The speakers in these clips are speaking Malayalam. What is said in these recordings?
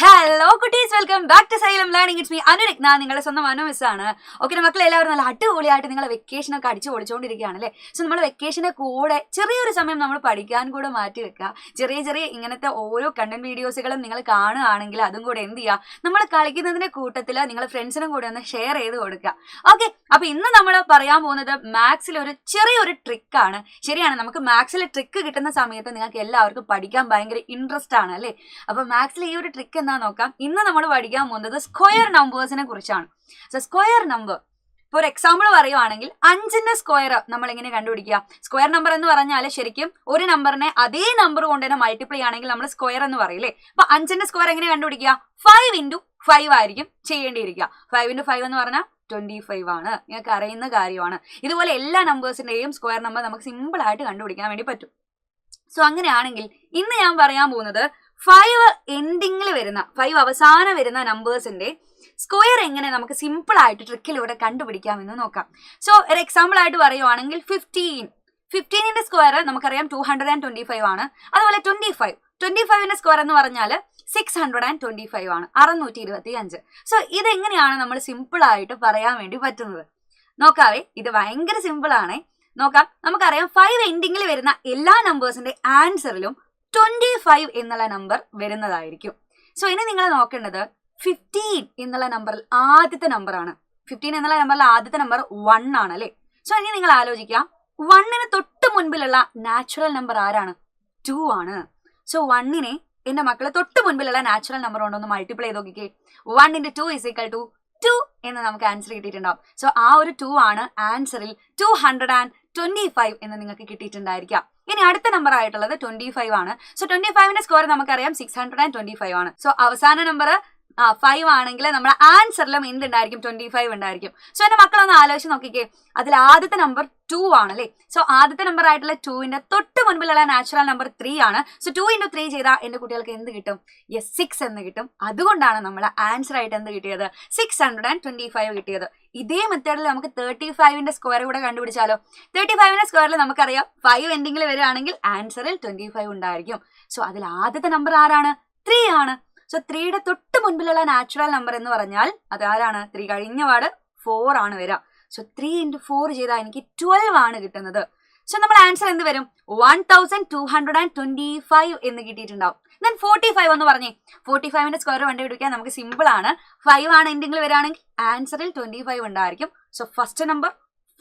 ഹലോ കുട്ടീസ്, welcome back to Xylem learning. It's me Anuragna, നിങ്ങളുടെ സ്വന്തം അനു മിസ് ആണ്. ഓക്കെ, മക്കളെ എല്ലാവരും നല്ല അടിപൊളിയായിട്ട് നിങ്ങളെ വെക്കേഷനൊക്കെ അടിച്ചു പൊളിച്ചുകൊണ്ടിരിക്കുകയാണ് അല്ലേ. സോ നമ്മൾ വെക്കേഷനെ കൂടെ ചെറിയൊരു സമയം നമ്മൾ പഠിക്കാൻ കൂടെ മാറ്റി വെക്കുക. ചെറിയ ഇങ്ങനത്തെ ഓരോ കണ്ടന്റ് വീഡിയോസുകളും നിങ്ങൾ കാണുകയാണെങ്കിൽ അതും കൂടെ എന്ത് ചെയ്യുക, നമ്മൾ കളിക്കുന്നതിന്റെ കൂട്ടത്തിൽ നിങ്ങൾ ഫ്രണ്ട്സിനും കൂടെ ഒന്ന് ഷെയർ ചെയ്ത് കൊടുക്കുക. ഓക്കെ, അപ്പൊ ഇന്ന് നമ്മൾ പറയാൻ പോകുന്നത് മാത്സിൽ ഒരു ചെറിയൊരു ട്രിക്കാണ്. ശരിയാണ്, നമുക്ക് മാത്സിൽ ട്രിക്ക് കിട്ടുന്ന സമയത്ത് നിങ്ങൾക്ക് എല്ലാവർക്കും പഠിക്കാൻ ഭയങ്കര ഇൻട്രസ്റ്റ് ആണ് അല്ലേ. അപ്പൊ മാത്സിൽ ഈ ഒരു ട്രിക്ക് എന്താ നോക്കാം. ഇന്ന് നമ്മൾ പഠിക്കാൻ പോകുന്നത് സ്ക്വയർ നമ്പേഴ്സിനെ കുറിച്ചാണ്. സോ സ്ക്വയർ നമ്പർ, ഇപ്പോൾ ഒരു എക്സാമ്പിൾ പറയുവാണെങ്കിൽ 5ന്റെ സ്ക്വയർ നമ്മൾ എങ്ങനെ കണ്ടുപിടിക്കുക. സ്ക്വയർ നമ്പർ എന്ന് പറഞ്ഞാൽ ശരിക്കും ഒരു നമ്പറിനെ അതേ നമ്പർ കൊണ്ട് തന്നെ മൾട്ടിപ്ലൈ ആണെങ്കിൽ നമ്മൾ സ്ക്വയർ എന്ന് പറയില്ലേ. അപ്പൊ 5ന്റെ സ്ക്വയർ എങ്ങനെ കണ്ടുപിടിക്കുക? 5 into 5 ആയിരിക്കും ചെയ്യേണ്ടിയിരിക്കുക. 5 into 5 എന്ന് പറഞ്ഞാൽ 25 ആണ്. നിങ്ങൾക്ക് അറിയുന്ന കാര്യമാണ്. ഇതുപോലെ എല്ലാ നമ്പേഴ്സിന്റെയും സ്ക്വയർ നമ്പർ നമുക്ക് സിമ്പിൾ ആയിട്ട് കണ്ടുപിടിക്കാൻ വേണ്ടി പറ്റും. സോ അങ്ങനെയാണെങ്കിൽ ഇന്ന് ഞാൻ പറയാൻ പോകുന്നത് 5 എൻഡിങ്ങിൽ വരുന്ന 5 അവസാനം വരുന്ന നമ്പേഴ്സിന്റെ സ്ക്വയർ എങ്ങനെ നമുക്ക് സിമ്പിൾ ആയിട്ട് ട്രിക്കിലൂടെ കണ്ടുപിടിക്കാമെന്ന് നോക്കാം. സോ ഒരു എക്സാമ്പിൾ ആയിട്ട് പറയുവാണെങ്കിൽ 15ന്റെ സ്ക്വയർ നമുക്കറിയാം 225 ആണ്. അതുപോലെ 25ന്റെ സ്ക്വയർ എന്ന് പറഞ്ഞാൽ 625 ആണ്, 625. സോ ഇതെങ്ങനെയാണ് നമ്മൾ സിമ്പിൾ ആയിട്ട് പറയാൻ വേണ്ടി പറ്റുന്നത് നോക്കാവേ. ഇത് ഭയങ്കര സിമ്പിൾ ആണേ. നോക്കാം, നമുക്കറിയാം 5 എൻഡിങ്ങിൽ വരുന്ന എല്ലാ നമ്പേഴ്സിന്റെ ആൻസറിലും 25 എന്നുള്ള നമ്പർ വരുന്നതായിരിക്കും. സോ ഇനി നിങ്ങൾ നോക്കേണ്ടത് 15 എന്നുള്ള നമ്പറിൽ ആദ്യത്തെ നമ്പറാണ്. 15 എന്നുള്ള നമ്പറിൽ ആദ്യത്തെ നമ്പർ 1 ആണ് അല്ലേ. സോ ഇനി നിങ്ങൾ ആലോചിക്കാം, 1ന് തൊട്ട് മുൻപിലുള്ള നാച്ചുറൽ നമ്പർ ആരാണ്? 2 ആണ്. സോ 1നെ എന്റെ മക്കളെ തൊട്ട് മുൻപിലുള്ള നാച്ചുറൽ നമ്പർ കൊണ്ടൊന്ന് മൾട്ടിപ്ലൈ ചെയ്ത് നോക്കിക്കേ. 1 into 2 = 2 എന്ന് നമുക്ക് ആൻസർ കിട്ടിയിട്ടുണ്ടാവും. സോ ആ ഒരു 2 ആണ് ആൻസറിൽ 225 എന്ന് നിങ്ങൾക്ക് കിട്ടിയിട്ടുണ്ടായിരിക്കാം. ഇനി അടുത്ത നമ്പർ ആയിട്ടുള്ളത് 25 ആണ്. സോ 25ന്റെ സ്ക്വയർ നമുക്കറിയാം 625 ആണ്. സോ അവസാന നമ്പർ 5 ആണെങ്കിൽ നമ്മുടെ ആൻസറിലും എന്തുണ്ടായിരിക്കും? 25 ഉണ്ടായിരിക്കും. സോ എന്റെ മക്കളൊന്ന് ആലോചിച്ച് നോക്കിക്കേ, അതിൽ ആദ്യത്തെ നമ്പർ 2 ആണ് അല്ലേ. സോ ആദ്യത്തെ നമ്പർ ആയിട്ടുള്ള 2ന്റെ തൊട്ട് മുൻപിലുള്ള നാച്ചുറൽ നമ്പർ 3 ആണ്. സോ 2 into 3 ചെയ്താൽ എന്റെ കുട്ടികൾക്ക് എന്ത് കിട്ടും? 6 എന്ന് കിട്ടും. അതുകൊണ്ടാണ് നമ്മൾ ആൻസർ ആയിട്ട് എന്ത് കിട്ടിയത്? 625 കിട്ടിയത്. ഇതേ മെത്തേഡിൽ നമുക്ക് 35ന്റെ സ്ക്വയർ കൂടെ കണ്ടുപിടിച്ചാലോ? 35ന്റെ സ്ക്വയറിൽ നമുക്കറിയാം 5 എൻഡിങ്ങിൽ വരികയാണെങ്കിൽ ആൻസറിൽ 25 ഉണ്ടായിരിക്കും. സോ അതിൽ ആദ്യത്തെ നമ്പർ ആരാണ്? 3 ആണ്. സോ 3യുടെ തൊട്ട് മുൻപിലുള്ള നാച്ചുറൽ നമ്പർ എന്ന് പറഞ്ഞാൽ അത് ആരാണ്? 3 കഴിഞ്ഞ പാട് 4 ആണ് വരിക. സോ 3 into 4 ചെയ്താൽ എനിക്ക് 12 ആണ് കിട്ടുന്നത്. സോ നമ്മുടെ ആൻസർ എന്ത് വരും? 1225 എന്ന് കിട്ടിയിട്ടുണ്ടാവും. ദെൻ 45 എന്ന് പറഞ്ഞേ. 45ന്റെ സ്ക്വയർ കണ്ടുപിടിക്കാൻ നമുക്ക് സിമ്പിൾ ആണ്. 5 ആണ് എൻഡിങ്ങിൽ വരികയാണെങ്കിൽ ആൻസറിൽ 25 ഉണ്ടായിരിക്കും. സോ ഫസ്റ്റ് നമ്പർ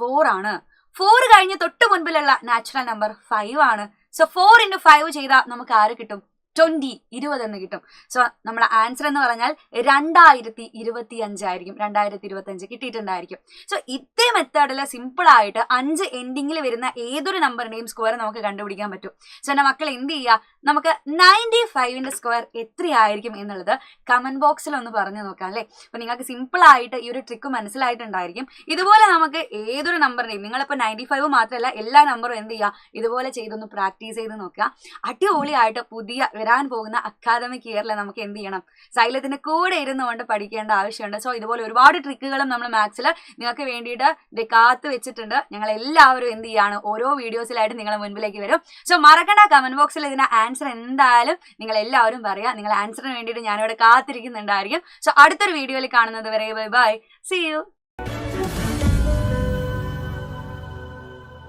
4 ആണ്. 4 കഴിഞ്ഞ് തൊട്ട് മുൻപിലുള്ള നാച്ചുറൽ നമ്പർ 5 ആണ്. സോ 4 into 5 ചെയ്താൽ നമുക്ക് ആര് കിട്ടും? 20 എന്ന് കിട്ടും. സോ നമ്മുടെ ആൻസർ എന്ന് പറഞ്ഞാൽ 2025 ആയിരിക്കും. 2025 കിട്ടിയിട്ടുണ്ടായിരിക്കും. സോ ഇതേ മെത്തേഡിൽ സിമ്പിൾ ആയിട്ട് 5 എൻഡിങ്ങിൽ വരുന്ന ഏതൊരു നമ്പറിന്റെയും സ്ക്വയർ നമുക്ക് കണ്ടുപിടിക്കാൻ പറ്റും. സോ എന്റെ മക്കൾ എന്ത് ചെയ്യുക, നമുക്ക് 95ന്റെ സ്ക്വയർ എത്രയായിരിക്കും എന്നുള്ളത് കമന്റ് ബോക്സിൽ ഒന്ന് പറഞ്ഞു നോക്കാം അല്ലേ. അപ്പൊ നിങ്ങൾക്ക് സിമ്പിൾ ആയിട്ട് ഈ ഒരു ട്രിക്ക് മനസ്സിലായിട്ടുണ്ടായിരിക്കും. ഇതുപോലെ നമുക്ക് ഏതൊരു നമ്പറിന്റെയും, നിങ്ങളിപ്പോ 95 മാത്രമല്ല എല്ലാ നമ്പറും എന്ത് ചെയ്യുക, ഇതുപോലെ ചെയ്തൊന്ന് പ്രാക്ടീസ് ചെയ്ത് നോക്കുക. അടിപൊളിയായിട്ട് പുതിയ വരാൻ പോകുന്ന അക്കാദമിക് ഇയറിൽ നമുക്ക് എന്ത് ചെയ്യണം? സൈലത്തിന്റെ കൂടെ ഇരുന്നുകൊണ്ട് പഠിക്കേണ്ട ആവശ്യമുണ്ട്. സോ ഇതുപോലെ ഒരുപാട് ട്രിക്കുകളും നമ്മൾ മാത്സിൽ നിങ്ങൾക്ക് വേണ്ടിയിട്ട് കാത്തു വെച്ചിട്ടുണ്ട്. ഞങ്ങൾ എല്ലാവരും എന്ത് ചെയ്യാണ്, ഓരോ വീഡിയോസിലായിട്ട് നിങ്ങളുടെ മുൻപിലേക്ക് വരും. സോ മറക്കണ്ട, കമന്റ് ബോക്സിൽ ഇതിന്റെ ആൻസർ എന്തായാലും നിങ്ങൾ എല്ലാവരും പറയാം. നിങ്ങൾ ആൻസറിന് വേണ്ടിയിട്ട് ഞാനിവിടെ കാത്തിരിക്കുന്നുണ്ടായിരിക്കും. സോ അടുത്തൊരു വീഡിയോയിൽ കാണുന്നത് വരെ ബൈ ബൈ, സീ യു.